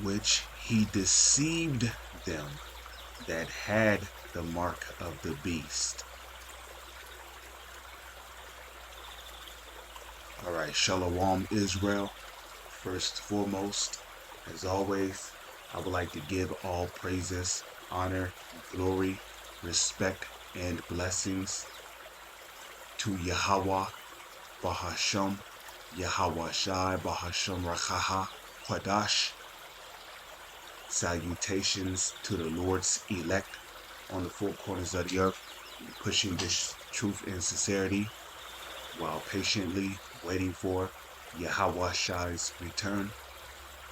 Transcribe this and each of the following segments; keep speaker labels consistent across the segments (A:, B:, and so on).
A: which he deceived them that had the mark of the beast. All right, Shalom Israel. First and foremost, as always, I would like to give all praises, honor, glory, respect, and blessings to Yahweh, Bahasham, Yahweh Shai, Bahasham Rachaha, Quadash. Salutations to the Lord's elect on the four corners of the earth, pushing this truth and sincerity while patiently waiting for Yahweh Shai's return.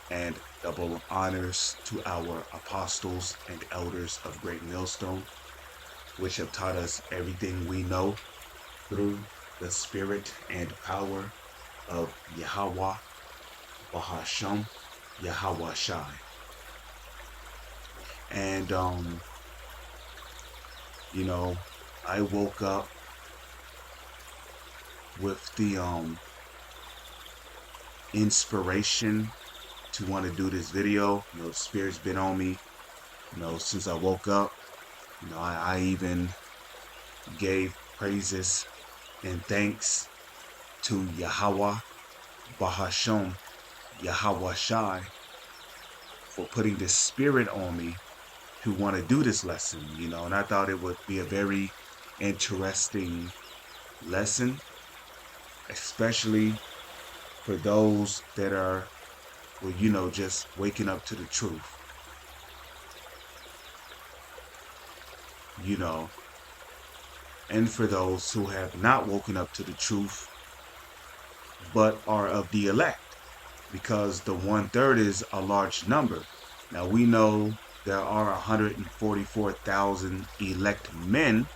A: And double honors to our apostles and elders of Great Millstone, which have taught us everything we know through the spirit and power of Yahweh, Bahasham, Yahweh Shai. And, I woke up with the inspiration to want to do this video. The Spirit's been on me, since I woke up. I even gave praises and thanks to Yahweh, Bahasham, Yahweh Shai, for putting the Spirit on me to want to do this lesson, and I thought it would be a very interesting lesson, especially for those that are, just waking up to the truth, and for those who have not woken up to the truth, but are of the elect, because the 1/3 is a large number. Now we know there are 144,000 elect men,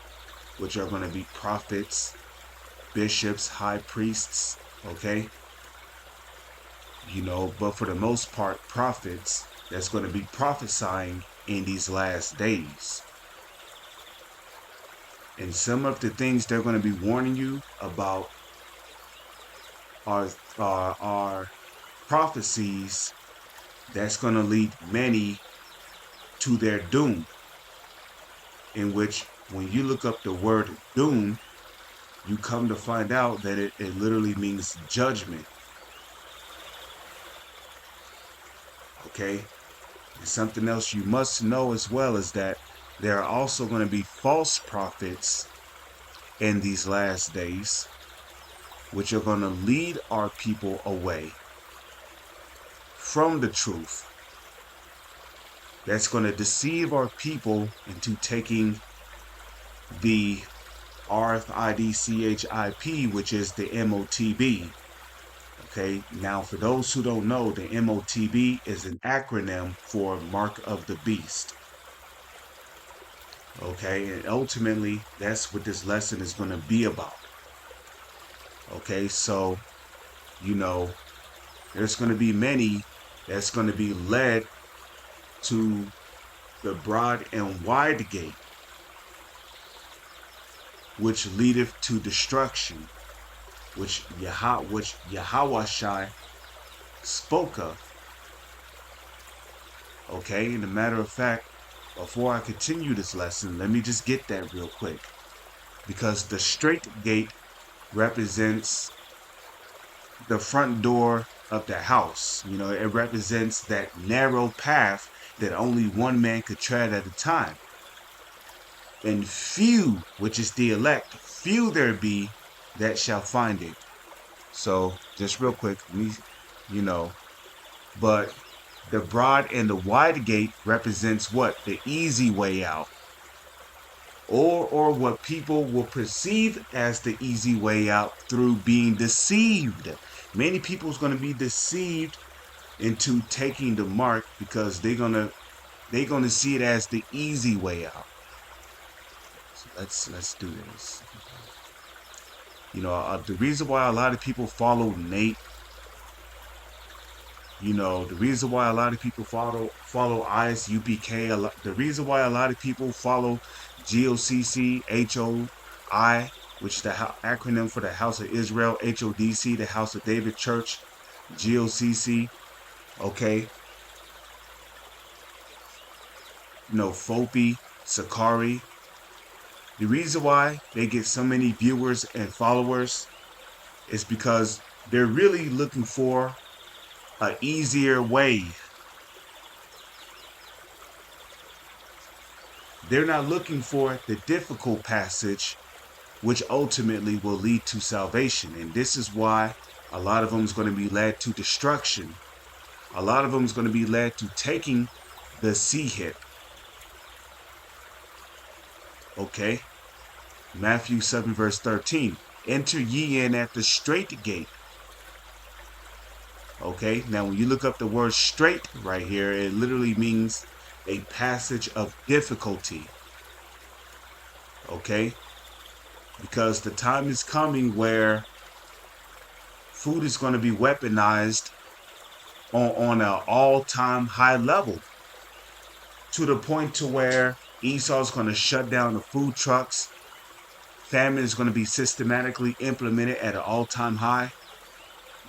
A: which are going to be prophets, bishops, high priests, okay? But for the most part, prophets that's going to be prophesying in these last days. And some of the things they're going to be warning you about are prophecies that's going to lead many to their doom, in which when you look up the word doom, you come to find out that it literally means judgment. Okay? And something else you must know as well is that there are also going to be false prophets in these last days, which are going to lead our people away from the truth. That's going to deceive our people into taking the RFID CHIP, which is the MOTB. Okay, now for those who don't know, the MOTB is an acronym for Mark of the Beast. Okay, and ultimately, that's what this lesson is going to be about. Okay, so, there's going to be many that's going to be led to the broad and wide gate, which leadeth to destruction, which Yahweh Shai spoke of. Okay, and a matter of fact, before I continue this lesson, let me just get that real quick. Because the straight gate represents the front door of the house. It represents that narrow path that only one man could tread at a time. And few, which is the elect, few there be that shall find it. So, just real quick, but the broad and the wide gate represents what? The easy way out. Or what people will perceive as the easy way out through being deceived. Many people's going to be deceived into taking the mark because they're gonna see it as the easy way out. So let's do this. The reason why a lot of people follow Nate, the reason why a lot of people follow ISUPK, the reason why a lot of people follow GOCC, HOI, which is the acronym for the House of Israel, HODC, the House of David Church, GOCC, okay? Fopi, Sakari. The reason why they get so many viewers and followers is because they're really looking for an easier way. They're not looking for the difficult passage, which ultimately will lead to salvation. And this is why a lot of them is going to be led to destruction. A lot of them is going to be led to taking the sea hip. Okay? Matthew 7 verse 13. Enter ye in at the straight gate. Okay? Now when you look up the word straight right here, it literally means a passage of difficulty. Okay? Because the time is coming where food is going to be weaponized on an all-time high level, to the point to where Esau's going to shut down the food trucks. Famine is going to be systematically implemented at an all-time high.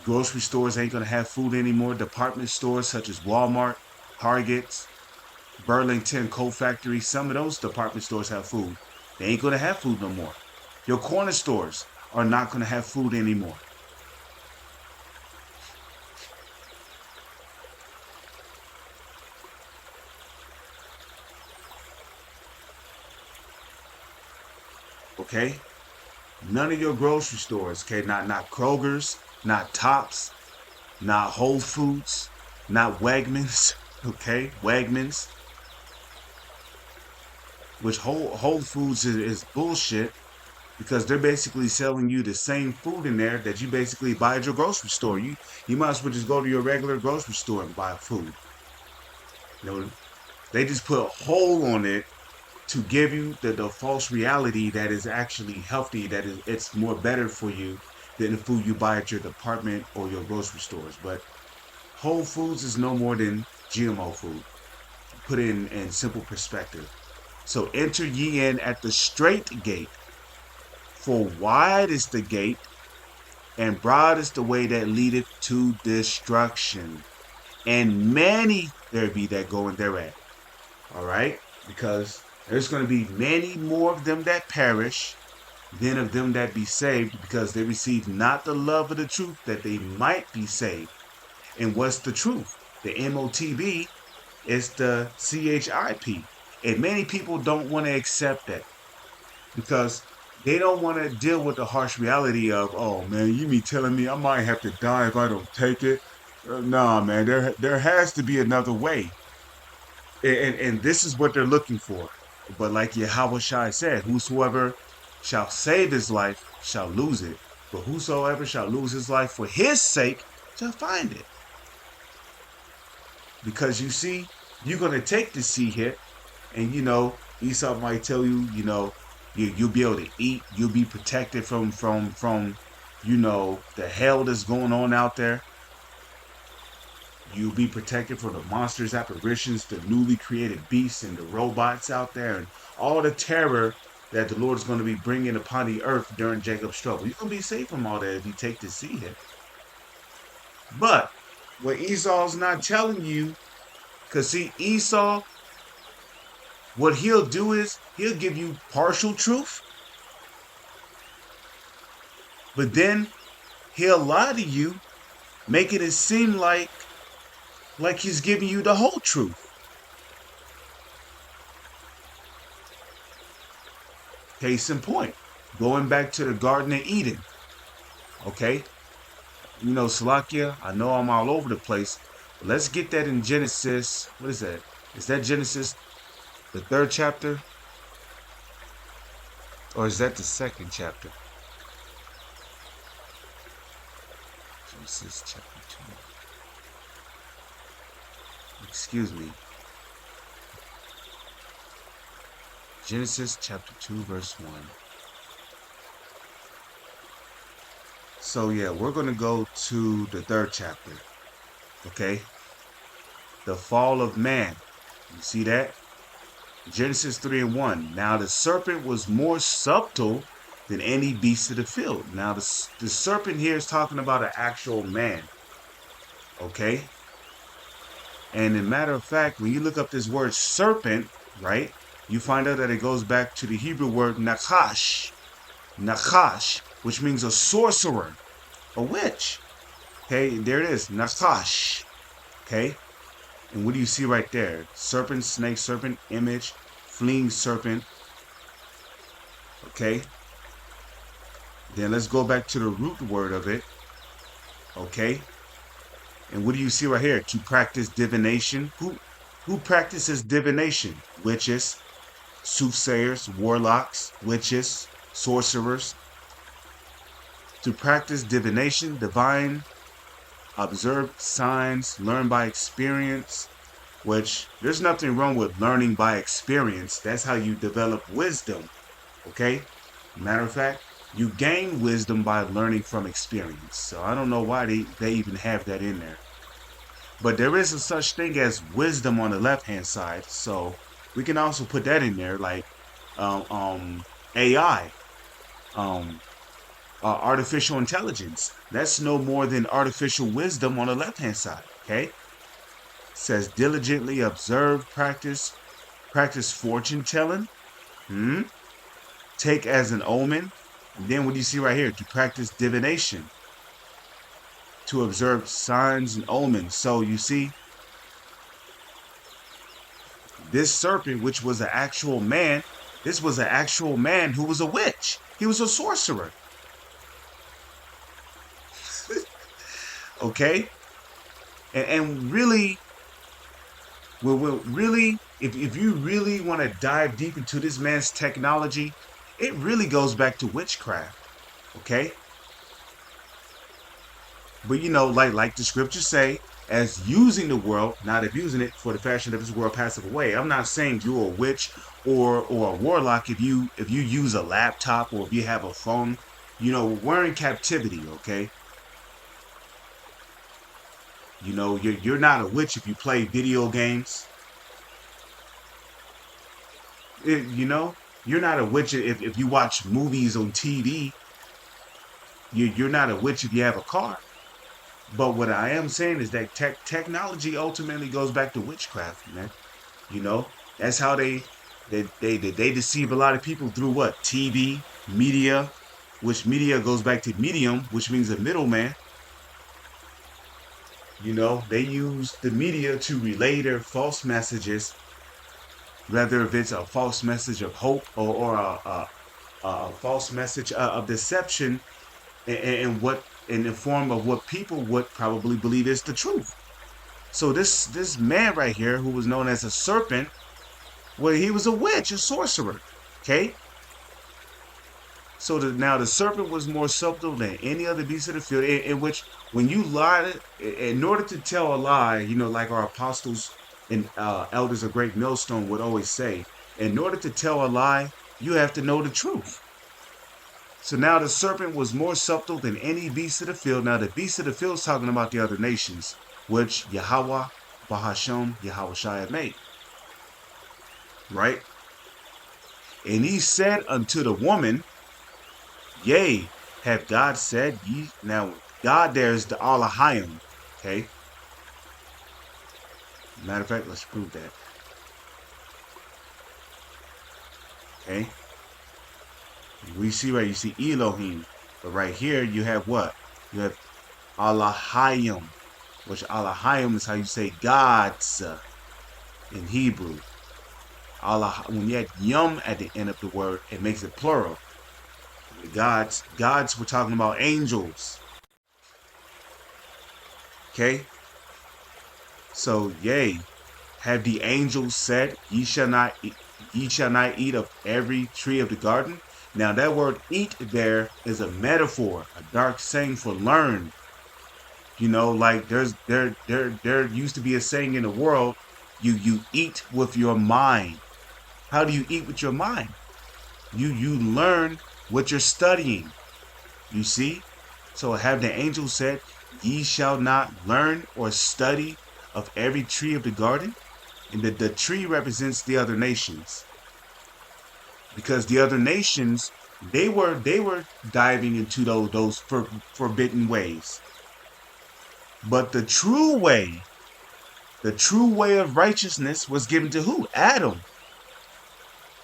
A: Grocery stores ain't going to have food anymore. Department stores such as Walmart, Targets, Burlington Coat Factory, some of those department stores have food. They ain't going to have food no more. Your corner stores are not going to have food anymore. Okay? None of your grocery stores, okay? Not Kroger's, not Tops, not Whole Foods, not Wegmans, okay? Wegmans. Which Whole Foods is bullshit, because they're basically selling you the same food in there that you basically buy at your grocery store. You might as well just go to your regular grocery store and buy food. They just put a hole on it to give you the false reality that is actually healthy, that it's more better for you than the food you buy at your department or your grocery stores. But Whole Foods is no more than GMO food. Put it in simple perspective. So enter ye in at the straight gate, for wide is the gate, and broad is the way that leadeth to destruction, and many there be that go in thereat. All right? Because there's going to be many more of them that perish than of them that be saved, because they receive not the love of the truth that they might be saved. And what's the truth? The MOTB is the CHIP. And many people don't want to accept that, because they don't want to deal with the harsh reality of, oh man, you mean telling me I might have to die if I don't take it? Nah, man, there has to be another way. And this is what they're looking for. But like Yahweh Shai said, whosoever shall save his life shall lose it. But whosoever shall lose his life for his sake shall find it. Because you see, you're going to take the sea hit, and Esau might tell you, you'll be able to eat, you'll be protected from the hell that's going on out there. You'll be protected from the monsters, apparitions, the newly created beasts, and the robots out there, and all the terror that the Lord is going to be bringing upon the earth during Jacob's trouble. You're going to be safe from all that if you take the sea hit. But what Esau's not telling you, because see, Esau, what he'll do is he'll give you partial truth, but then he'll lie to you, making it seem like he's giving you the whole truth. Case in point, going back to the Garden of Eden. Okay? Salakia, I know I'm all over the place, but let's get that in Genesis. What is that? Is that Genesis, the 3rd chapter? Or is that the 2nd chapter? Genesis chapter 2. Excuse me. Genesis chapter 2 verse 1. So yeah, we're going to go to the 3rd chapter. Okay? The fall of man. You see that? Genesis 3 and 1. Now the serpent was more subtle than any beast of the field. Now the serpent here is talking about an actual man. Okay? And in matter of fact, when you look up this word serpent, right? You find out that it goes back to the Hebrew word nakash, nakash, which means a sorcerer, a witch. Okay, there it is, nakash. Okay, and what do you see right there? Serpent, snake, serpent, image, fleeing serpent. Okay, then let's go back to the root word of it. Okay, and what do you see right here? To practice divination. Who practices divination? Witches, soothsayers, warlocks, witches, sorcerers. To practice divination, divine, observe signs, learn by experience, which there's nothing wrong with learning by experience. That's how you develop wisdom. Okay? Matter of fact, you gain wisdom by learning from experience. So I don't know why they even have that in there. But there is a such thing as wisdom on the left hand side. So we can also put that in there, like AI, um, artificial intelligence. That's no more than artificial wisdom on the left hand side. Okay? It says diligently observe, practice fortune telling. Take as an omen. And then what do you see right here? To practice divination, to observe signs and omens. So you see, this serpent, which was an actual man, this was an actual man who was a witch. He was a sorcerer. Okay? And really, really, if you really want to dive deep into this man's technology, it really goes back to witchcraft. Okay? But you know, like the scriptures say, as using the world, not abusing it, for the fashion of this world passeth away. I'm not saying you're a witch or a warlock if you use a laptop or if you have a phone. You know, we're in captivity, okay? You know, you're not a witch if you play video games. You know, you're not a witch if you watch movies on TV. You're not a witch if you have a car. But what I am saying is that technology ultimately goes back to witchcraft, man. You know, that's how they deceive a lot of people through what? TV, media, which media goes back to medium, which means a middleman. You know, they use the media to relay their false messages, whether if it's a false message of hope or a false message of deception, and what in the form of what people would probably believe is the truth. So this man right here, who was known as a serpent, well, he was a witch, a sorcerer. Okay. So now the serpent was more subtle than any other beast of the field. In which, when you lie, in order to tell a lie, you know, like our apostles and elders of Great Millstone would always say, in order to tell a lie, you have to know the truth. So now the serpent was more subtle than any beast of the field. Now the beast of the field is talking about the other nations, which Yahweh, Bahasham, Yahweh Shai had made. Right? And he said unto the woman, yea, have God said ye? Now, God there is the Alahayim. Okay? Matter of fact, let's prove that. Okay? We see right, you see Elohim. But right here, you have what? You have Alahayim, which Alahayim is how you say gods in Hebrew. Allah, when you add yum at the end of the word, it makes it plural. Gods, we're talking about angels. Okay? So, yea, have the angels said, ye shall not eat of every tree of the garden? Now that word eat there is a metaphor, a dark saying for learn. You know, like there used to be a saying in the world, you eat with your mind. How do you eat with your mind? You learn what you're studying. You see? So have the angel said, ye shall not learn or study of every tree of the garden? And the tree represents the other nations. Because the other nations, they were diving into those forbidden ways. But the true way of righteousness was given to who? Adam.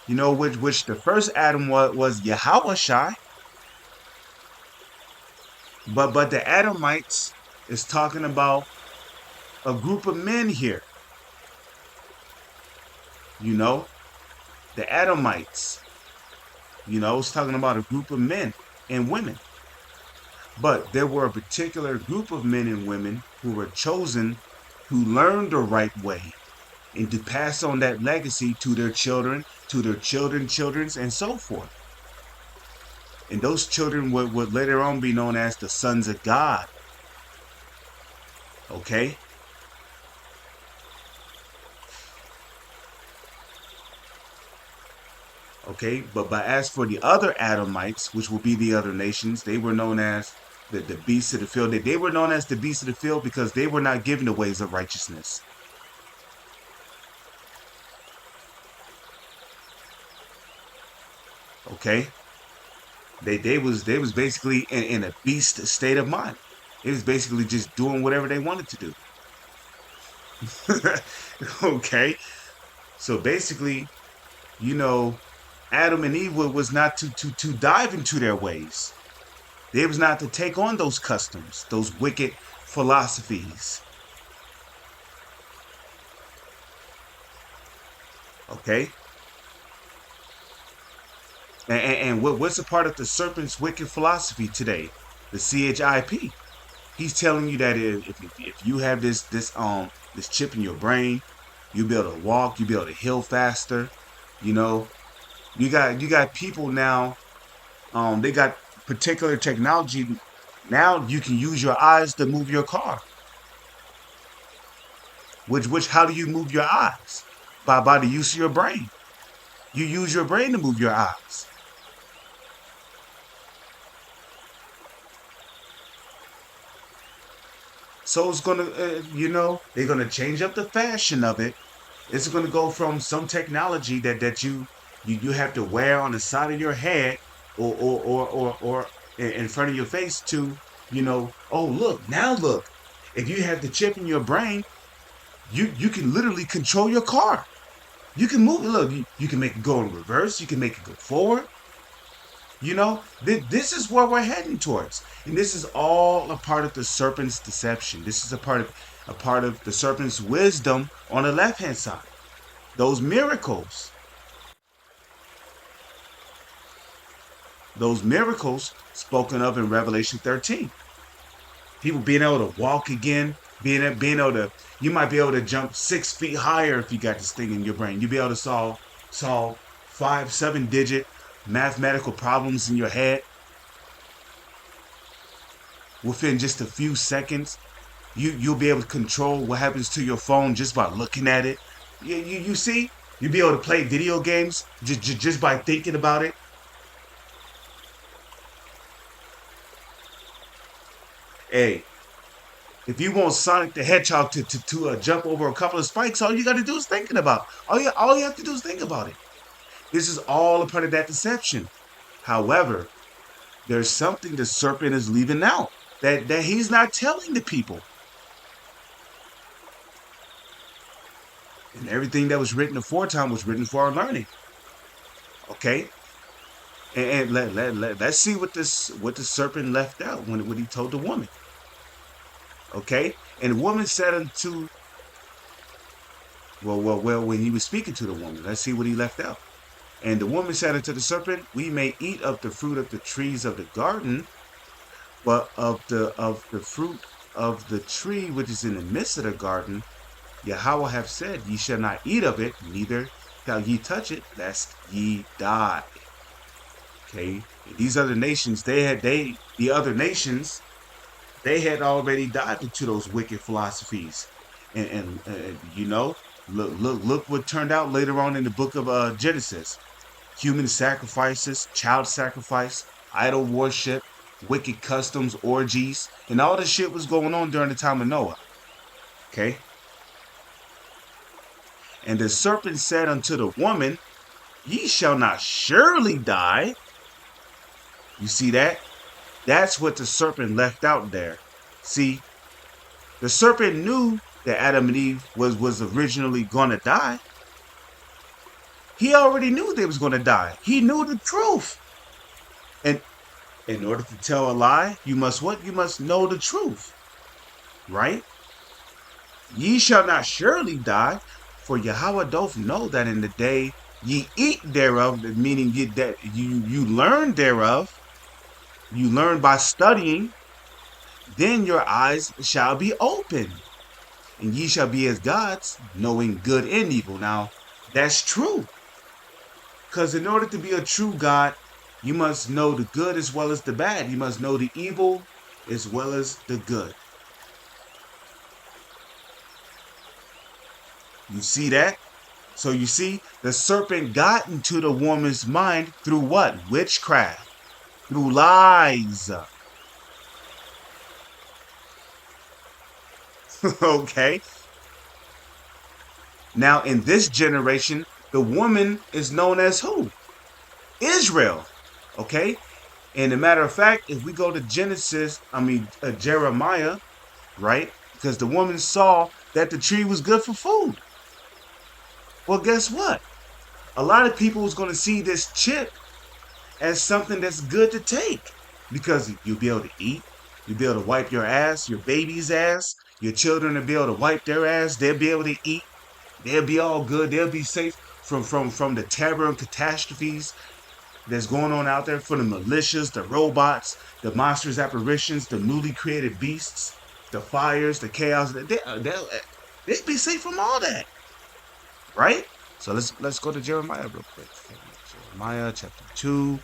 A: You know, which the first Adam was Yahweh Shai, but the Adamites is talking about a group of men here. You know, the Adamites. You know, it's talking about a group of men and women. But there were a particular group of men and women who were chosen, who learned the right way, and to pass on that legacy to their children, to their children's, and so forth. And those children would later on be known as the sons of God. Okay? Okay, but as for the other Adamites, which will be the other nations, they were known as the beasts of the field. They were known as the beasts of the field because they were not given the ways of righteousness. Okay? They was basically in a beast state of mind. It was basically just doing whatever they wanted to do. Okay? So basically, you know, Adam and Eve was not to dive into their ways. They was not to take on those customs, those wicked philosophies. Okay? And what's a part of the serpent's wicked philosophy today? The CHIP. He's telling you that if you have this chip in your brain, you'll be able to walk, you'll be able to heal faster. You know, you got people now. They got particular technology. Now you can use your eyes to move your car. Which how do you move your eyes? By the use of your brain. You use your brain to move your eyes. So it's gonna, they're gonna change up the fashion of it. It's gonna go from some technology that you have to wear on the side of your head or in front of your face to, oh look, now look. If you have the chip in your brain, you can literally control your car. You can move it. Look, you can make it go in reverse. You can make it go forward. This is where we're heading towards, and this is all a part of the serpent's deception. This is a part of the serpent's wisdom on the left hand side. Those miracles spoken of in Revelation 13. People being able to walk again, being able to, you might be able to jump 6 feet higher if you got this thing in your brain. You'll be able to solve 5-7 digit mathematical problems in your head within just a few seconds. You'll be able to control what happens to your phone just by looking at it. You see, you'll be able to play video games just by thinking about it. Hey, if you want Sonic the Hedgehog to jump over a couple of spikes, all you got to do is thinking about. All you have to do is think about it. This is all a part of that deception. However, there's something the serpent is leaving out that he's not telling the people. And everything that was written aforetime was written for our learning. Okay? And let's see what the serpent left out when he told the woman. Okay? And the woman said unto, well, when he was speaking to the woman, let's see what he left out. And the woman said unto the serpent, we may eat of the fruit of the trees of the garden, but of the fruit of the tree which is in the midst of the garden, Yahweh hath said, ye shall not eat of it, neither shall ye touch it, lest ye die. Okay, these other nations, they had already dived into those wicked philosophies, and look what turned out later on in the book of Genesis. Human sacrifices, child sacrifice, idol worship, wicked customs, orgies, and all this shit was going on during the time of Noah. Okay? And the serpent said unto the woman, ye shall not surely die. You see that? That's what the serpent left out there. See, the serpent knew that Adam and Eve was originally going to die. He already knew they was going to die. He knew the truth. And in order to tell a lie, you must what? You must know the truth. Right? Ye shall not surely die, for Yahweh doth know that in the day ye eat thereof, meaning that you learn thereof, you learn by studying, then your eyes shall be open, and ye shall be as gods, knowing good and evil. Now, that's true. Because in order to be a true God, you must know the good as well as the bad. You must know the evil as well as the good. You see that? So you see, the serpent got into the woman's mind through what? Witchcraft. Through lies. Okay? Now, in this generation, the woman is known as who? Israel. Okay? And a matter of fact, if we go to Jeremiah, right? Because the woman saw that the tree was good for food. Well, guess what? A lot of people is going to see this chip as something that's good to take because you'll be able to eat, you'll be able to wipe your ass, your baby's ass, your children will be able to wipe their ass, they'll be able to eat, they'll be all good, they'll be safe from the terror and catastrophes that's going on out there, for the militias, the robots, the monstrous apparitions, the newly created beasts, the fires, the chaos. They'll be safe from all that, right? So let's go to Jeremiah real quick. Jeremiah chapter 2.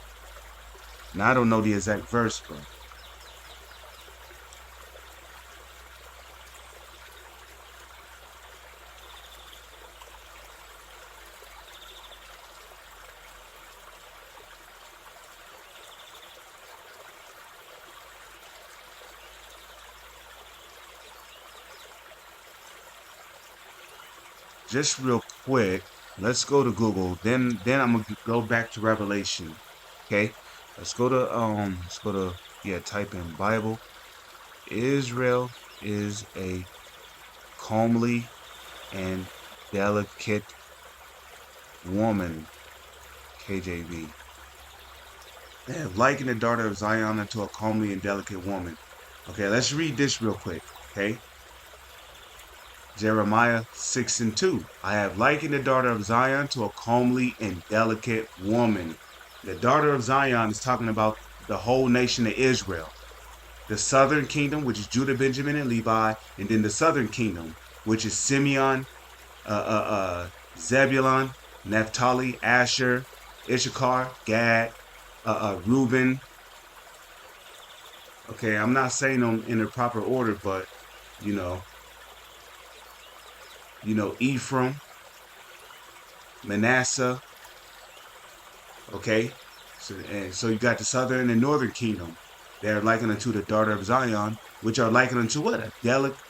A: Now I don't know the exact verse, but just real quick, let's go to Google. Then I'm gonna go back to Revelation. Okay, let's go to type in Bible. Israel is a comely and delicate woman. KJV. They have likened the daughter of Zion unto a comely and delicate woman. Okay, let's read this real quick. Okay. Jeremiah 6:2. I have likened the daughter of Zion to a comely and delicate woman. The daughter of Zion is talking about the whole nation of Israel. The southern kingdom, which is Judah, Benjamin, and Levi, and then the southern kingdom, which is Simeon, Zebulun, Naphtali, Asher, Issachar, Gad, Reuben. Okay, I'm not saying them in the proper order, but you know, Ephraim, Manasseh. Okay, so you got the southern and northern kingdom. They are likened unto the daughter of Zion, which are likened unto what?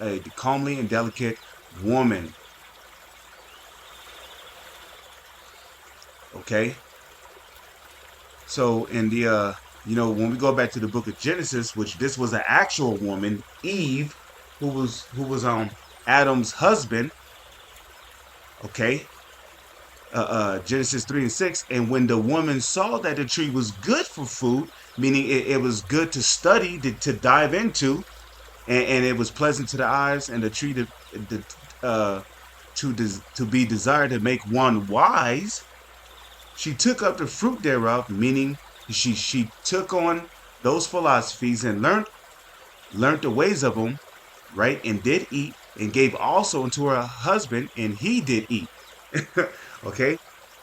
A: A comely and delicate woman. Okay. So in the when we go back to the book of Genesis, which this was an actual woman, Eve, who was Adam's husband. Okay. Genesis 3:6, and when the woman saw that the tree was good for food, meaning it was good to study, to dive into, and it was pleasant to the eyes, and the tree to be desired to make one wise, she took up the fruit thereof, meaning she took on those philosophies and learned the ways of them, right, and did eat, and gave also unto her husband, and he did eat. Okay,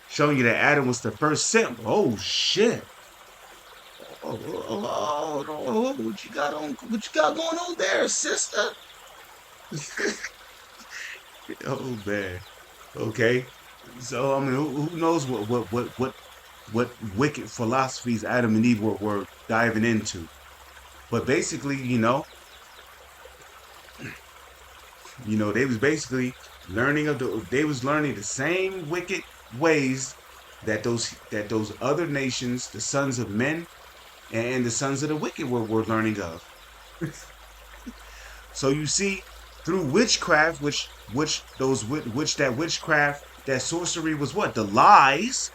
A: showing you that Adam was the first simp. Oh shit! Oh, what you got on? What you got going on there, sister? Oh man. Okay. So I mean, who knows what wicked philosophies Adam and Eve were diving into? But basically, they was basically learning the same wicked ways that those other nations, the sons of men and the sons of the wicked were learning of. So you see, through witchcraft, which that witchcraft that sorcery was what? The lies,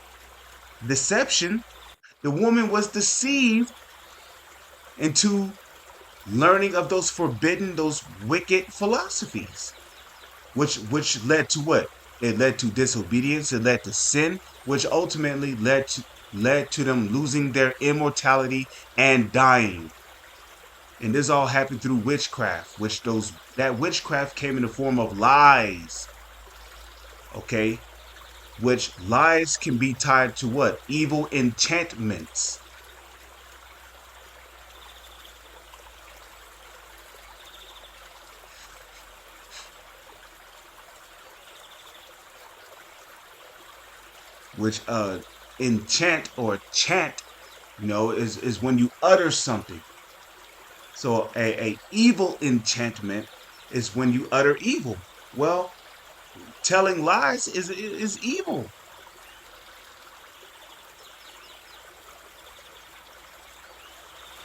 A: deception. The woman was deceived into learning of those forbidden, those wicked philosophies, which led to what? It led to disobedience. It led to sin, which ultimately led to them losing their immortality and dying. And this all happened through witchcraft, that witchcraft came in the form of lies. Okay, which lies can be tied to what? Evil enchantments. Which enchant or chant, is when you utter something. So a evil enchantment is when you utter evil. Well, telling lies is evil.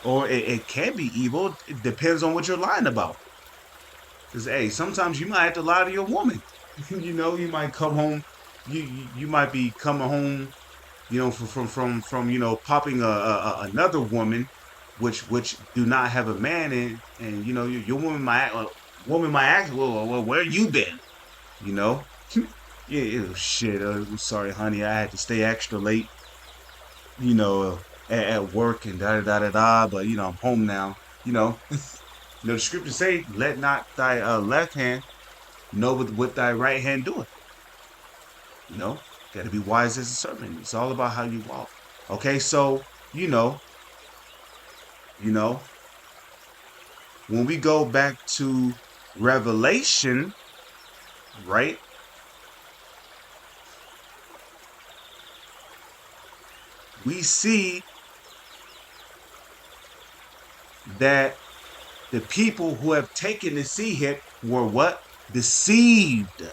A: Or it can be evil. It depends on what you're lying about. Because hey, sometimes you might have to lie to your woman. You might come home. You might be coming home. From popping another woman, which do not have a man in, and your woman might ask, well, where you been? You know. Yeah, shit. I'm sorry, honey. I had to stay extra late. At work and da. But I'm home now. The scriptures say, "Let not thy left hand know what thy right hand doeth." Got to be wise as a serpent. It's all about how you walk. Okay, so when we go back to Revelation, right? We see that the people who have taken the sea hit were what? Deceived.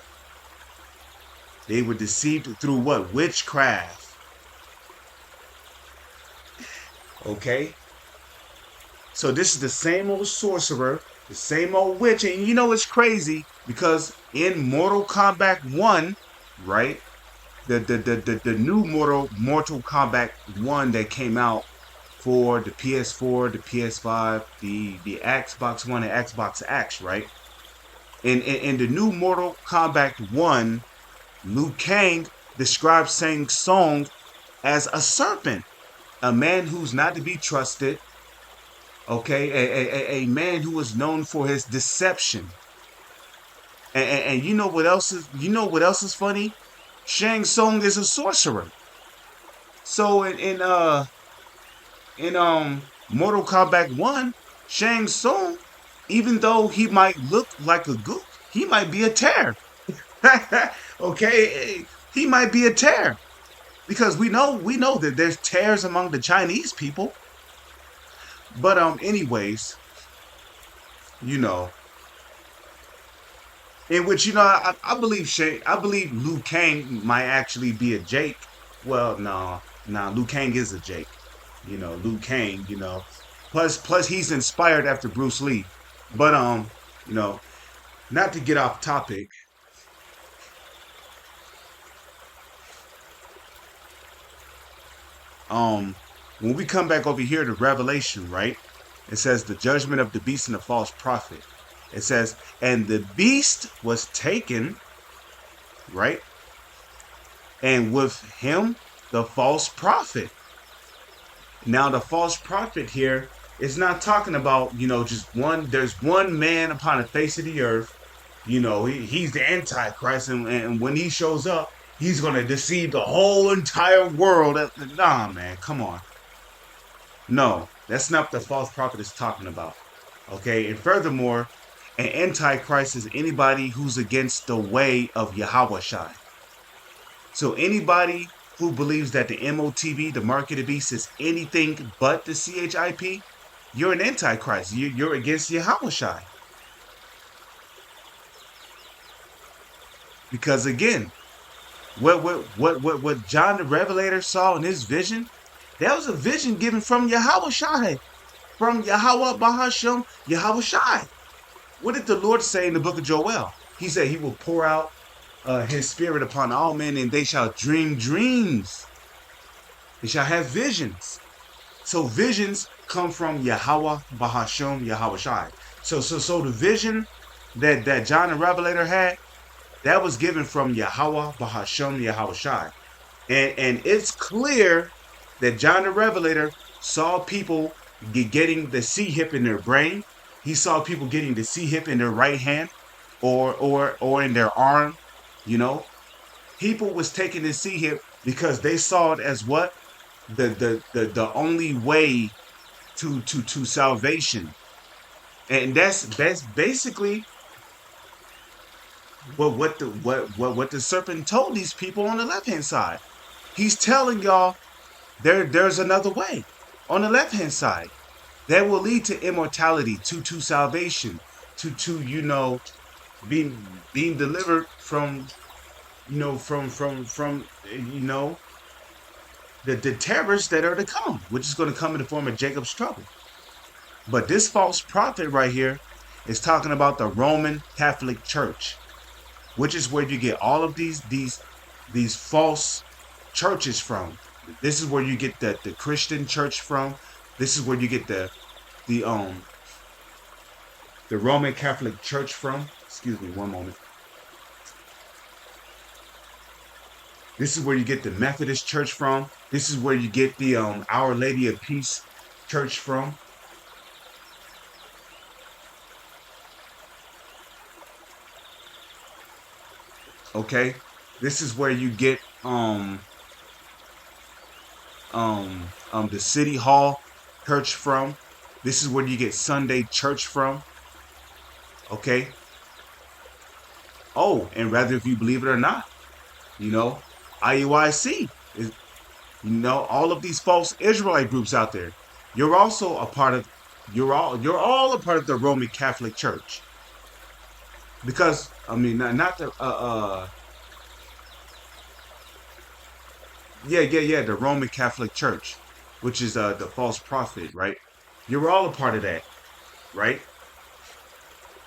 A: They were deceived through what? Witchcraft. Okay? So this is the same old sorcerer, the same old witch. And it's crazy because in Mortal Kombat 1, right? The new Mortal Kombat 1 that came out for the PS4, the PS5, the Xbox One, and Xbox X, right? In the new Mortal Kombat 1, Liu Kang describes Shang Tsung as a serpent, a man who's not to be trusted. Okay, a man who is known for his deception. And you know what else is funny? Shang Tsung is a sorcerer. So in Mortal Kombat 1, Shang Tsung, even though he might look like a gook, he might be a tear. Okay, he might be a tear. Because we know that there's tares among the Chinese people. But anyways, in which I believe Liu Kang might actually be a Jake. Well, no, Liu Kang is a Jake. Liu Kang. Plus he's inspired after Bruce Lee. But not to get off topic. When we come back over here to Revelation, right? It says the judgment of the beast and the false prophet. It says, and the beast was taken, right? And with him, the false prophet. Now, the false prophet here is not talking about, just one. There's one man upon the face of the earth. He's the Antichrist. And when he shows up, he's going to deceive the whole entire world. Nah, man, come on. No, that's not what the false prophet is talking about. Okay, and furthermore, an Antichrist is anybody who's against the way of Yahweh Shai. So anybody who believes that the MOTB, the mark of the beast, is anything but the CHIP, you're an Antichrist. You're against Yahweh Shai. Because again, what John the Revelator saw in his vision, that was a vision given from Yahweh Shai, from Yahweh Bahasham, Yahweh Shai. What did the Lord say in the book of Joel? He said he will pour out his spirit upon all men, and they shall dream dreams. They shall have visions. So visions come from Yahweh Bahasham Yahweh Shai. So the vision that John the Revelator had, that was given from Yahweh Bahasham Yahweh Shai. And it's clear that John the Revelator saw people getting the C-hip in their brain. He saw people getting the C-hip in their right hand or in their arm. You know, people was taking the C-hip because they saw it as what? The only way to salvation. And that's basically what the serpent told these people on the left hand side. He's telling y'all there's another way on the left hand side that will lead to immortality, to salvation, to being delivered from the terrors that are to come, which is going to come in the form of Jacob's trouble. But this false prophet right here is talking about the Roman Catholic Church, which is where you get all of these false churches from. This is where you get the Christian church from. This is where you get the Roman Catholic Church from. Excuse me, one moment. This is where you get the Methodist Church from. This is where you get the Our Lady of Peace Church from. Okay, this is where you get the City Hall Church from. This is where you get Sunday Church from. Okay. Oh, and rather if you believe it or not, IUIC is, all of these false Israelite groups out there. You're also a part of. You're all a part of the Roman Catholic Church. Because not the the Roman Catholic Church, which is the false prophet, right? You're all a part of that, right?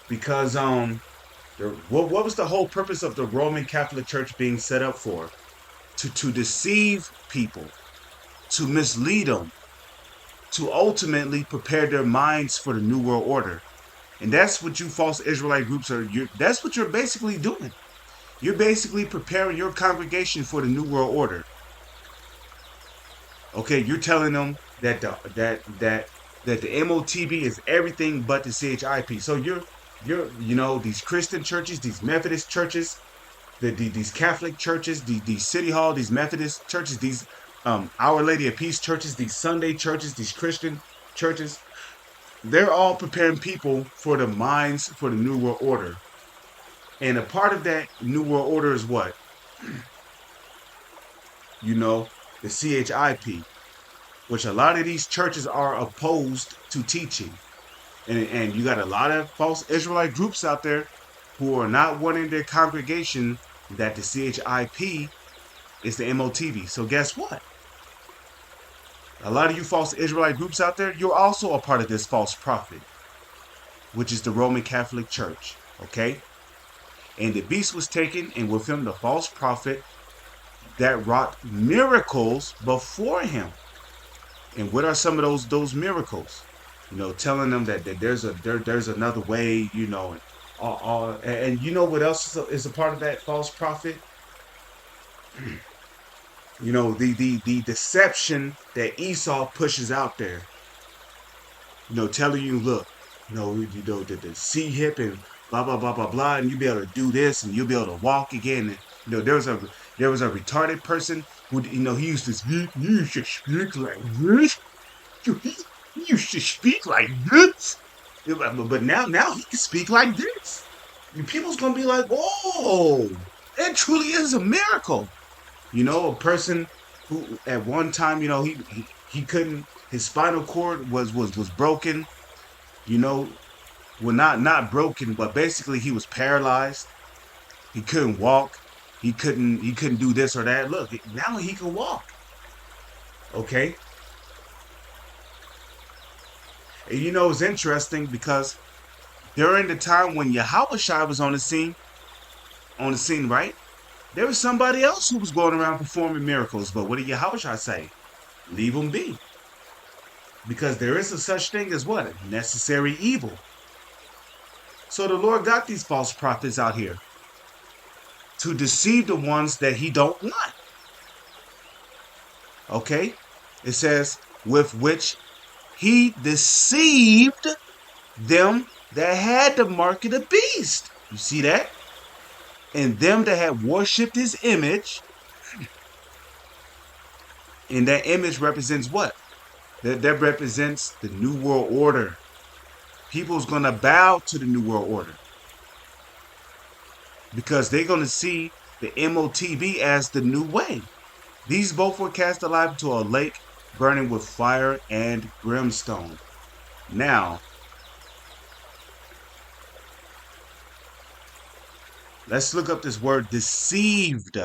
A: Because what was the whole purpose of the Roman Catholic Church being set up for? To deceive people, to mislead them, to ultimately prepare their minds for the New World Order. And that's what you false Israelite groups are. That's what you're basically doing. You're basically preparing your congregation for the New World Order. Okay, you're telling them that the MOTB is everything but the CHIP. So you're these Christian churches, these Methodist churches, these Catholic churches, these City Hall, these Methodist churches, these Our Lady of Peace churches, these Sunday churches, these Christian churches. They're all preparing people for the minds for the New World Order. And a part of that New World Order is what? The CHIP, which a lot of these churches are opposed to teaching. And you got a lot of false Israelite groups out there who are not wanting their congregation that the CHIP is the MOTB. So guess what? A lot of you false Israelite groups out there, you're also a part of this false prophet, which is the Roman Catholic Church. Okay? And the beast was taken, and with him the false prophet that wrought miracles before him. And what are some of those miracles? Telling them that there's another way, and you know what else is a part of that false prophet? The deception that Esau pushes out there. Telling you, look, the C-hip and blah blah blah blah blah, and you'll be able to do this, and you'll be able to walk again. And, there was a retarded person who he used to speak. You should speak like this. You should speak like this. But now he can speak like this. And people's gonna be like, whoa, that truly is a miracle. A person who at one time, he couldn't, his spinal cord was broken. Well, not broken, but basically he was paralyzed. He couldn't walk. He couldn't do this or that. Look, now he can walk. Okay. And it's interesting because during the time when Yahweh Shai was on the scene, right? There was somebody else who was going around performing miracles. But what did Yahushua say? Leave them be. Because there is a such thing as what? Necessary evil. So the Lord got these false prophets out here to deceive the ones that he don't want. Okay? It says, with which he deceived them that had the mark of the beast. You see that? And them that had worshipped his image. And that image represents what? That represents the New World Order. People's going to bow to the New World Order. Because they're going to see the MOTB as the new way. These both were cast alive into a lake burning with fire and brimstone. Now, let's look up this word deceived.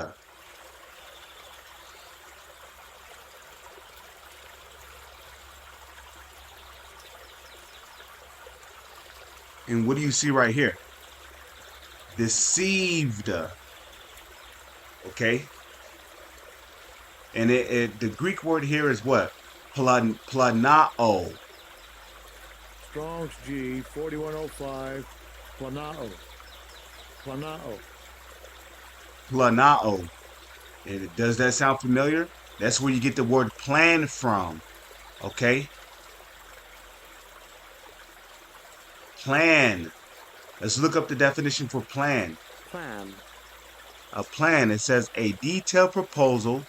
A: And what do you see right here? Deceived. Okay? And the Greek word here is what? Planao.
B: Strong's G 4105. Planao. Planao.
A: Planao. And does that sound familiar? That's where you get the word plan from. Okay? Plan. Let's look up the definition for plan.
B: Plan.
A: A plan, it says a detailed proposal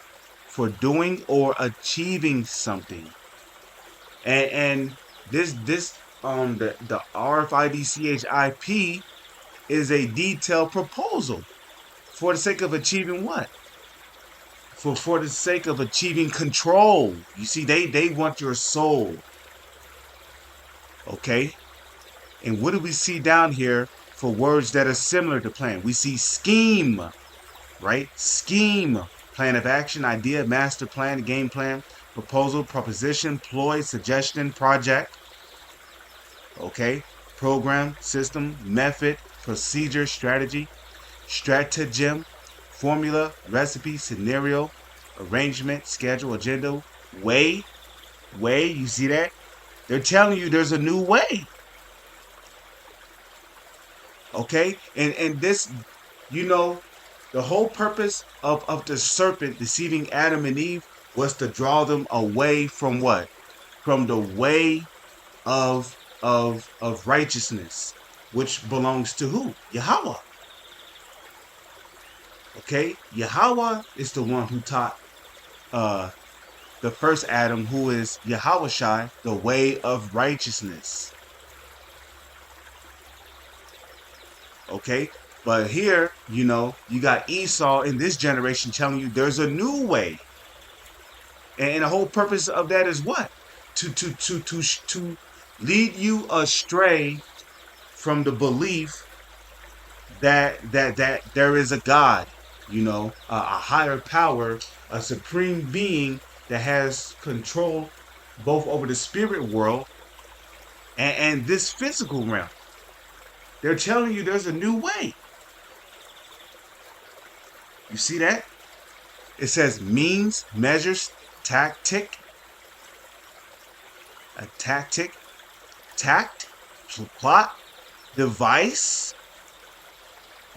A: for doing or achieving something. And the RFID CHIP is a detailed proposal for the sake of achieving what? For the sake of achieving control. You see, they want your soul. Okay? And what do we see down here for words that are similar to plan? We see scheme, right? Scheme, plan of action, idea, master plan, game plan, proposal, proposition, ploy, suggestion, project. Okay? Program, system, method, procedure, strategy, stratagem, formula, recipe, scenario, arrangement, schedule, agenda, way. You see that? They're telling you there's a new way. Okay? And this, the whole purpose of the serpent deceiving Adam and Eve was to draw them away from what? From the way of righteousness, which belongs to who? Yahweh. Okay? Yahweh is the one who taught the first Adam, who is Yahushai, the way of righteousness. Okay? But here, you got Esau in this generation telling you there's a new way. And the whole purpose of that is what? To lead you astray from the belief that there is a God, a higher power, a supreme being that has control both over the spirit world and this physical realm. They're telling you there's a new way. You see that? It says means, measures, tactic. A tactic, tact, plot, device,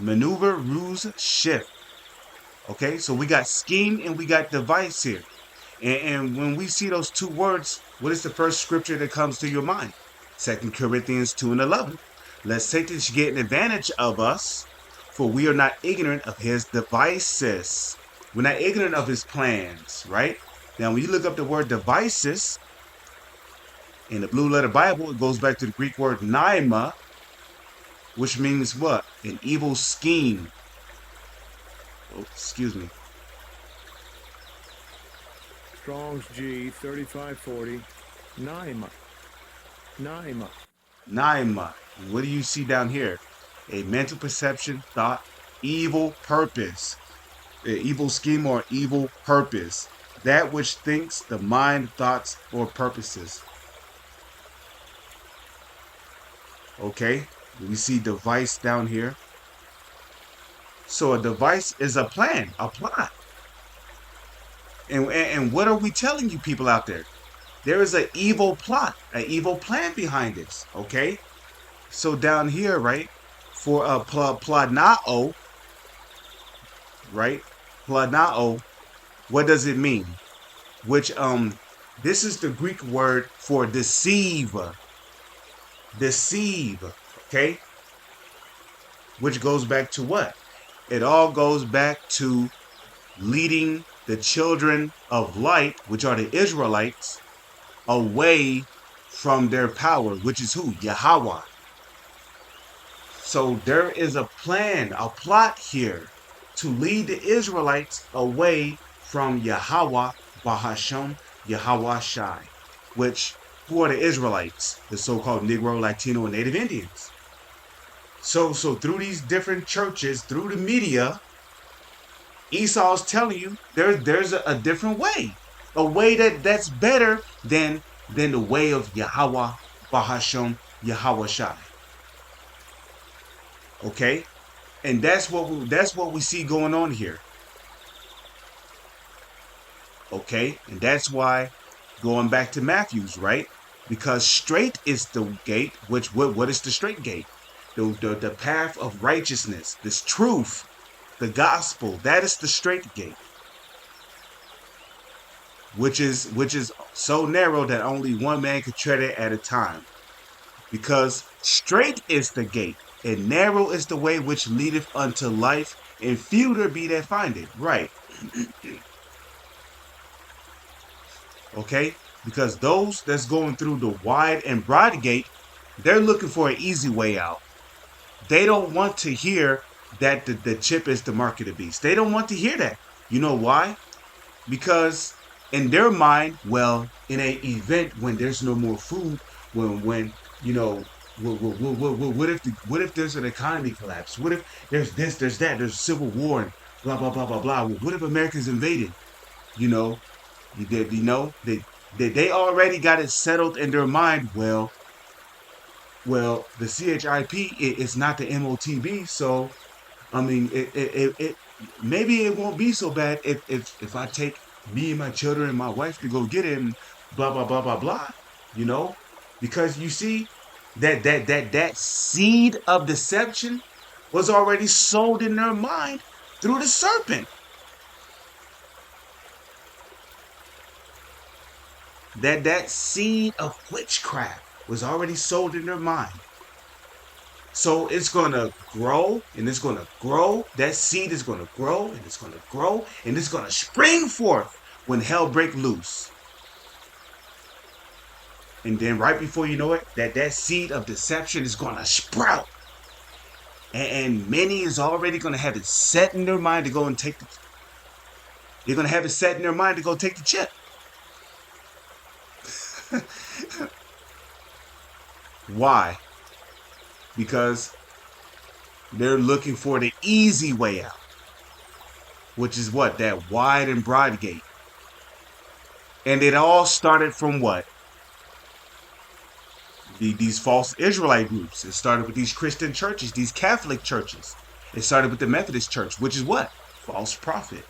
A: maneuver, ruse, shift. Okay, so we got scheme and we got device here. And when we see those two words, what is the first scripture that comes to your mind? 2 Corinthians 2:11. Let Satan get an advantage of us, for we are not ignorant of his devices. We're not ignorant of his plans, right? Now, when you look up the word devices in the Blue Letter Bible, it goes back to the Greek word naima, which means what? An evil scheme. Oh, excuse me.
B: Strong's G 3540. Naima.
A: Naima. What do you see down here? A mental perception, thought, evil purpose. An evil scheme or evil purpose. That which thinks, the mind, thoughts, or purposes. Okay? We see device down here. So a device is a plan, a plot. And what are we telling you people out there? There is an evil plot, an evil plan behind this. Okay. So down here, right, for a planao, right, planao, what does it mean? Which this is the Greek word for deceive, deceive. Okay, which goes back to what? It all goes back to leading the children of light, which are the Israelites, away from their power, which is who? Yahweh. So there is a plan, a plot here to lead the Israelites away from Yahweh, Bahasham, Yahweh Shai, which, who are the Israelites? The so-called Negro, Latino, and Native Indians. So through these different churches, through the media, Esau's telling you there's a different way, a way that's better than the way of Yahweh, Bahasham, Yahweh Shai. Okay, and that's what we see going on here. Okay, and that's why, going back to Matthew's, right? Because straight is the gate. Which what is the straight gate? The path of righteousness, this truth, the gospel. That is the straight gate. Which is so narrow that only one man can tread it at a time. Because straight is the gate, and narrow is the way which leadeth unto life, and few there be that find it. Right. Okay? Because those that's going through the wide and broad gate, they're looking for an easy way out. They don't want to hear that the chip is the mark of the beast. They don't want to hear that. You know why? Because in their mind, well, in an event when there's no more food, when you know, what if there's an economy collapse? What if there's this, there's that, there's a civil war, and blah blah blah blah blah? What if America's invaded? You know, they already got it settled in their mind. Well, the CHIP is not the MOTB, so I mean, it maybe it won't be so bad if I take me and my children and my wife to go get it and blah blah blah blah blah. You know, because you see that seed of deception was already sold in their mind through the serpent. That seed of witchcraft was already sold in their mind. So it's going to grow, and it's going to grow. That seed is going to grow, and it's going to grow, and it's going to spring forth when hell break loose. And then right before you know it, that seed of deception is going to sprout. And many is already going to have it set in their mind to go and take they're going to have it set in their mind to go take the chip. Why? Because they're looking for the easy way out, which is what? That wide and broad gate. And it all started from what? These false Israelite groups. It started with these Christian churches, these Catholic churches. It started with the Methodist Church, which is what? False prophet.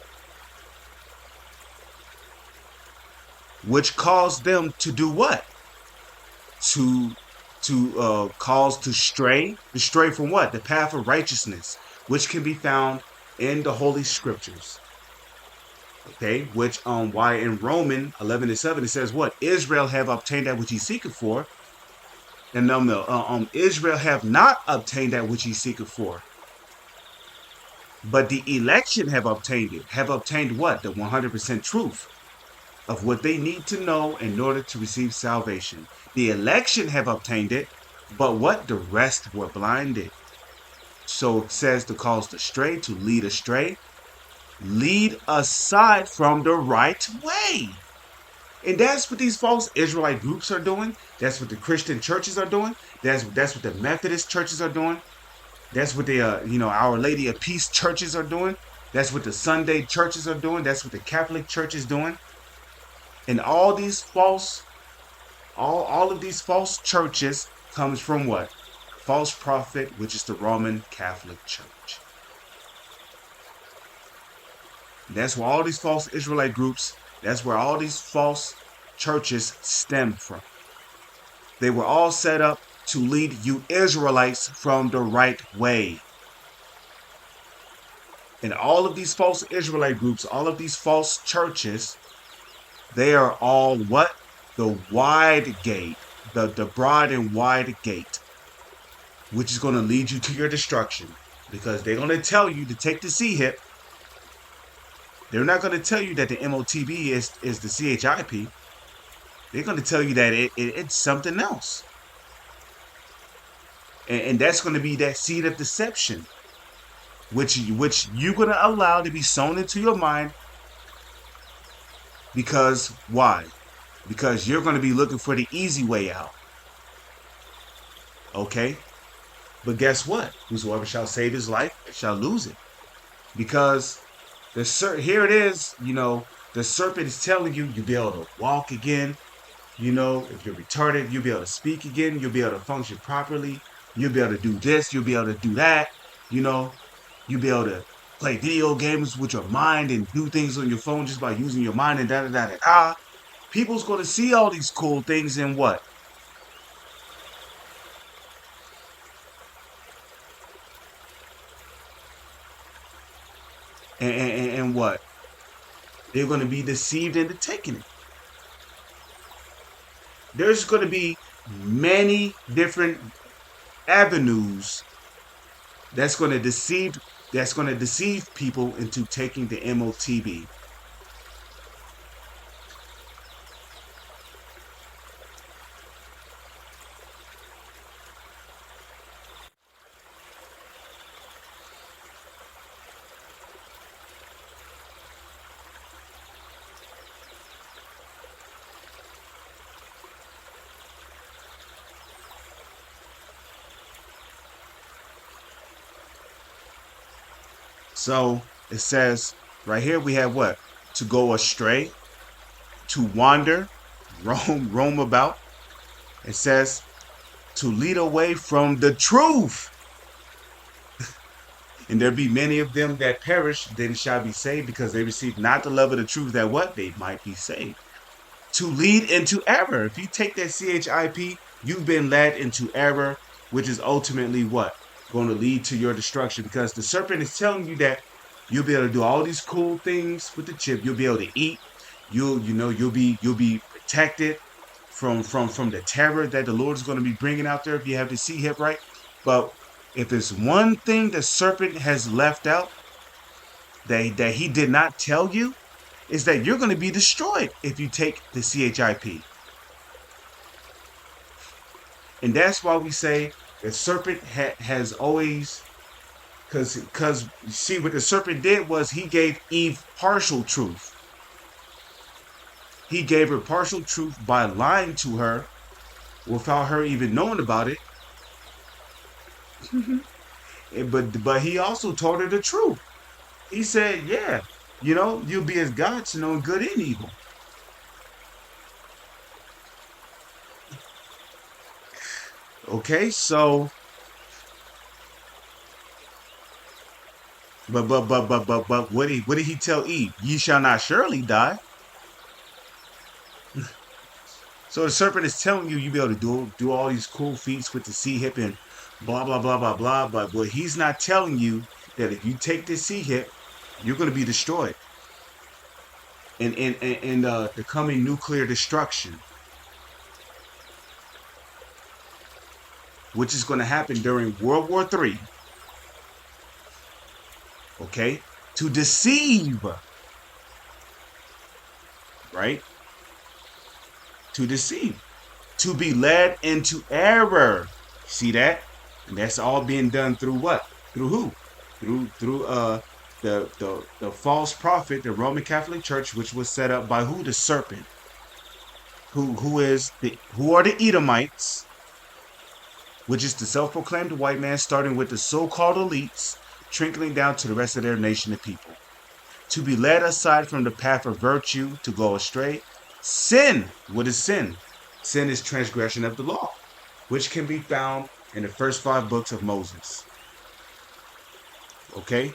A: Which caused them to do what? To cause to stray from what? The path of righteousness, which can be found in the Holy Scriptures. Okay, which why in Romans 11:7 it says what? Israel have obtained that which he seeketh for, and Israel have not obtained that which he seeketh for. But the election have obtained it. Have obtained what? The 100% truth of what they need to know in order to receive salvation. The election have obtained it, but what? The rest were blinded. So it says to cause the stray, to lead astray, lead aside from the right way. And that's what these false Israelite groups are doing. That's what the Christian churches are doing. That's what the Methodist churches are doing. That's what the Our Lady of Peace churches are doing. That's what the Sunday churches are doing. That's what the Catholic Church is doing. And all of these false churches comes from what? False prophet, which is the Roman Catholic Church. That's where all these false Israelite groups, that's where all these false churches stem from. They were all set up to lead you Israelites from the right way. And all of these false Israelite groups, all of these false churches, they are all what? The wide gate, the broad and wide gate, which is going to lead you to your destruction. Because they're going to tell you to take the C-hip. They're not going to tell you that the MOTB is the CHIP. They're going to tell you that it's something else. And that's going to be that seed of deception, which you're going to allow to be sown into your mind. Because why? Because you're going to be looking for the easy way out. Okay? But guess what? Whosoever shall save his life shall lose it. Because here it is, the serpent is telling you you'll be able to walk again. If you're retarded, you'll be able to speak again. You'll be able to function properly. You'll be able to do this. You'll be able to do that. You'll be able to play video games with your mind and do things on your phone just by using your mind and da-da-da-da-da. People's going to see all these cool things and what? And what? They're going to be deceived into taking it. There's going to be many different avenues that's going to deceive people into taking the MOTB. So it says right here we have what? To go astray, to wander, roam about. It says to lead away from the truth. And there be many of them that perish, then shall be saved, because they receive not the love of the truth, that what? They might be saved. To lead into error. If you take that CHIP, you've been led into error, which is ultimately what? Going to lead to your destruction, because the serpent is telling you that you'll be able to do all these cool things with the chip. You'll be able to eat. You'll be protected from the terror that the Lord is going to be bringing out there if you have the C-hip right. But if it's one thing the serpent has left out that he did not tell you, is that you're going to be destroyed if you take the CHIP. And that's why we say the serpent has always, because see what the serpent did was he gave Eve partial truth. He gave her partial truth by lying to her without her even knowing about it. But he also told her the truth. He said, yeah, you'll be as gods, knowing good and evil. Okay, so but what did he tell Eve? Ye shall not surely die. So the serpent is telling you be able to do all these cool feats with the C-hip and blah blah blah blah blah. But what he's not telling you that if you take this C-hip, you're going to be destroyed. In the coming nuclear destruction, which is going to happen during World War III. Okay? To deceive. Right? To deceive. To be led into error. See that? And that's all being done through what? Through who? Through the false prophet, the Roman Catholic Church, which was set up by who? The serpent. Who are the Edomites, which is the self-proclaimed white man, starting with the so-called elites, trickling down to the rest of their nation of people. To be led aside from the path of virtue, to go astray. Sin. What is sin? Sin is transgression of the law, which can be found in the first 5 books of Moses. Okay?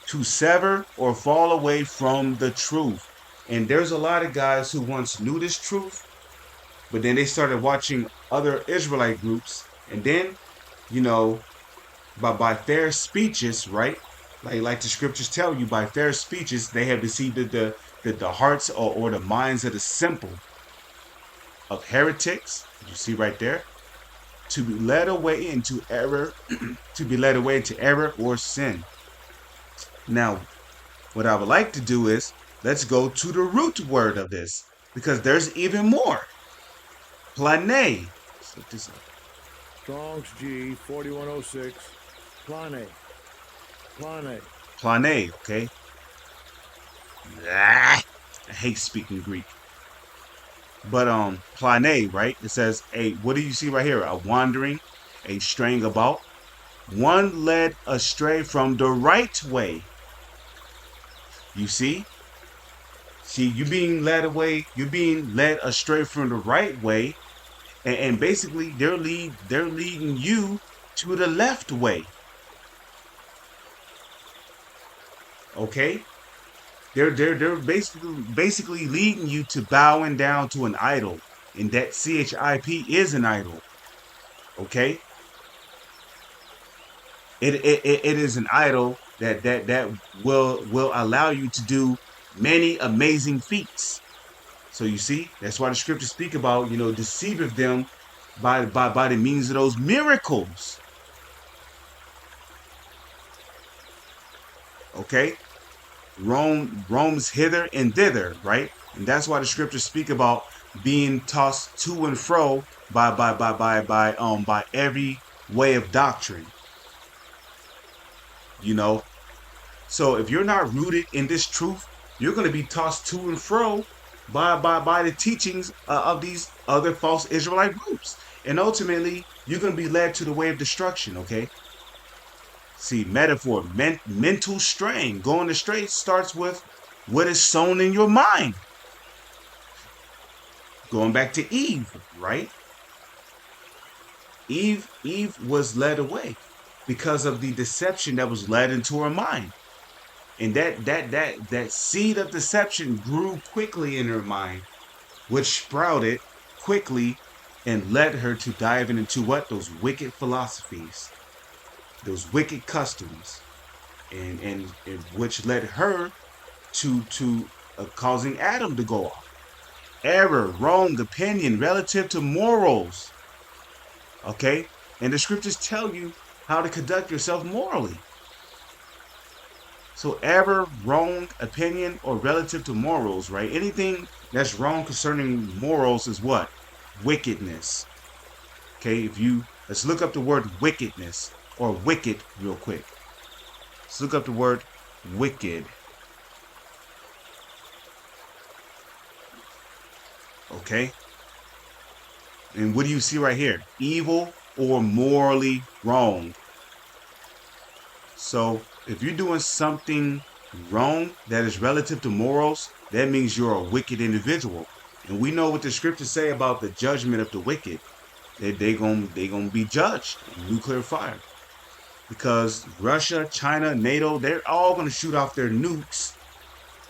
A: to sever or fall away from the truth. And there's a lot of guys who once knew this truth, but then they started watching other Israelite groups, and then, you know, by fair speeches, right? Like the scriptures tell you, by fair speeches, they have deceived the hearts or the minds of the simple, of heretics. You see right there, to be led away into error, to be led away into error or sin. Now, what I would like to do is let's go to the root word of this, because there's even more. Plane. Let's look this up.
B: Strong's G 4106. Plane. Plane.
A: Plane, okay? I hate speaking Greek. But plane, right? It says what do you see right here? A wandering, a straying about, one led astray from the right way. You see? See, you're being led astray from the right way, and basically they're leading you to the left way. Okay? They're basically leading you to bowing down to an idol, and that CHIP is an idol. Okay? It is an idol that will allow you to do many amazing feats. So you see, that's why the scriptures speak about, deceiving them by the means of those miracles. Okay? Roams hither and thither, right? And that's why the scriptures speak about being tossed to and fro by every way of doctrine. So if you're not rooted in this truth, you're going to be tossed to and fro by the teachings of these other false Israelite groups, and ultimately you're going to be led to the way of destruction. Okay. See, metaphor, mental strain. Going astray starts with what is sown in your mind. Going back to Eve, right? Eve was led away because of the deception that was led into her mind. And that seed of deception grew quickly in her mind, which sprouted quickly and led her to diving into what? Those wicked philosophies, those wicked customs, and which led her to causing Adam to go off. Error, wrong opinion relative to morals. Okay? And the scriptures tell you how to conduct yourself morally. So error, wrong opinion, or relative to morals, right? Anything that's wrong concerning morals is what? Wickedness. Okay, let's look up the word wickedness or wicked real quick. Let's look up the word wicked. Okay. And what do you see right here? Evil or morally wrong. So if you're doing something wrong that is relative to morals, that means you're a wicked individual. And we know what the scriptures say about the judgment of the wicked. They're gonna be judged in nuclear fire. Because Russia, China, NATO, they're all gonna shoot off their nukes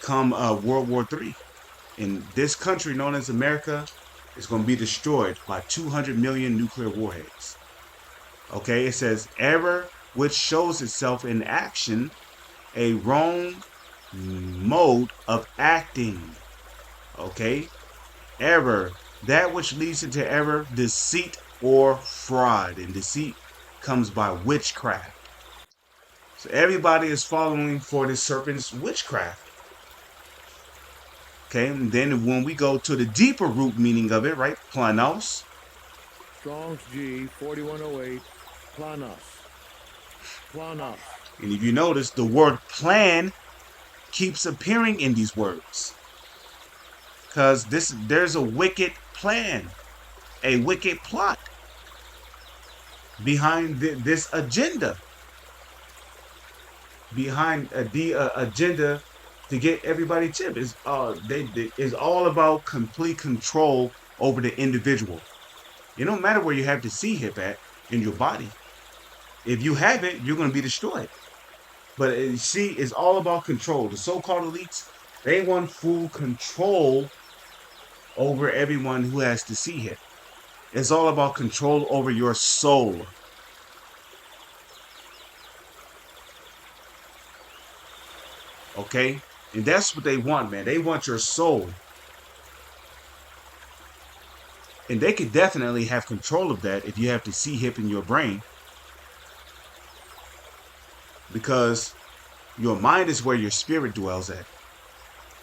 A: come World War III. And this country known as America is gonna be destroyed by 200 million nuclear warheads. Okay, it says error which shows itself in action, a wrong mode of acting. Okay? Error, that which leads into error, deceit or fraud. And deceit comes by witchcraft. So everybody is following for the serpent's witchcraft. Okay, and then when we go to the deeper root meaning of it, right? Planos.
B: Strong's G 4108. Planos. Planos.
A: And if you notice, the word plan keeps appearing in these words. Because there's a wicked plan, a wicked plot behind this agenda. Behind the agenda to get everybody tipped. It's all about complete control over the individual. It don't matter where you have the C hip at in your body. If you have it, you're going to be destroyed. But you see, it's all about control. The so-called elites, they want full control over everyone who has to see him. It's all about control over your soul. Okay? And that's what they want, man. They want your soul. And they could definitely have control of that if you have the C-hip in your brain. Because your mind is where your spirit dwells at.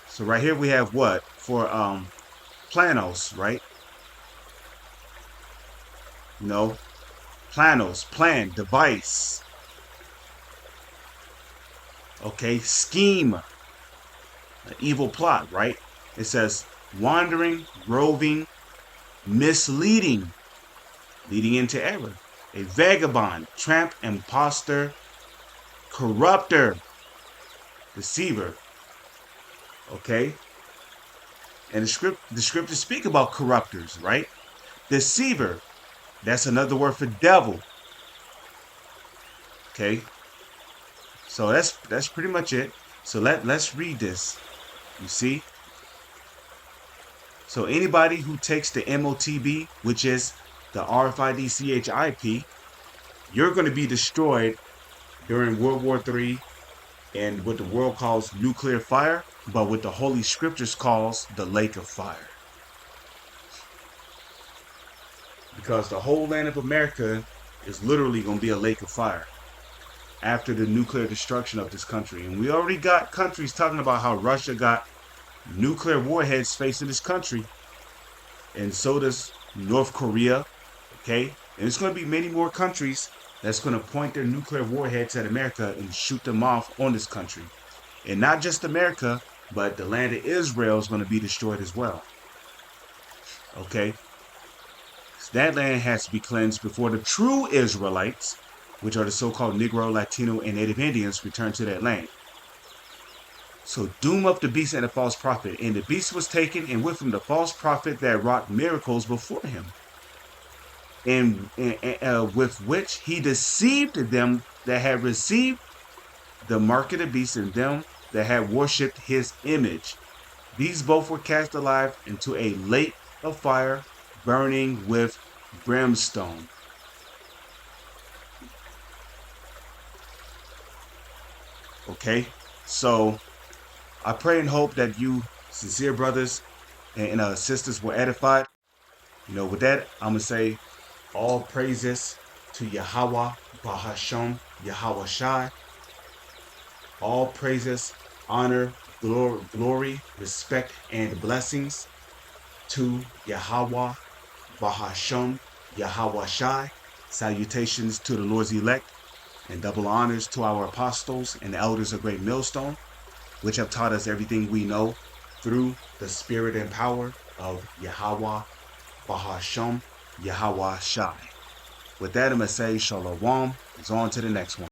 A: So right here we have what? For planos, right? No. Planos, plan, device. Okay, scheme. An evil plot, right? It says wandering, roving, misleading, leading into error. A vagabond, tramp, imposter, corrupter, deceiver. Okay? And the scriptures speak about corrupters, right? Deceiver. That's another word for devil. Okay? So that's pretty much it. So let's read this. You see? So anybody who takes the MOTB, which is the RFID CHIP, you're going to be destroyed during World War III and what the world calls nuclear fire, but what the Holy Scriptures calls the lake of fire. Because the whole land of America is literally going to be a lake of fire after the nuclear destruction of this country. And we already got countries talking about how Russia got nuclear warheads facing this country. And so does North Korea. Okay? And there's going to be many more countries that's going to point their nuclear warheads at America and shoot them off on this country. And not just America, but the land of Israel is going to be destroyed as well. Okay? So that land has to be cleansed before the true Israelites, which are the so-called Negro, Latino, and Native Indians, return to that land. So doom of the beast and the false prophet. And the beast was taken, and with him the false prophet that wrought miracles before him. And with which he deceived them that had received the mark of the beast, and them that had worshipped his image. These both were cast alive into a lake of fire, burning with brimstone. Okay, so I pray and hope that you, sincere brothers and sisters, were edified. With that, I'm going to say all praises to Yahweh, Bahasham, Yahweh Shai. All praises, honor, glory, respect, and blessings to Yahweh, Bahasham, Yahweh Shai. Salutations to the Lord's elect, and double honors to our apostles and elders of Great Millstone, which have taught us everything we know through the spirit and power of Yahweh, Bahasham, Yahweh Shai. With that, I'm going to say Shalom. It's on to the next one.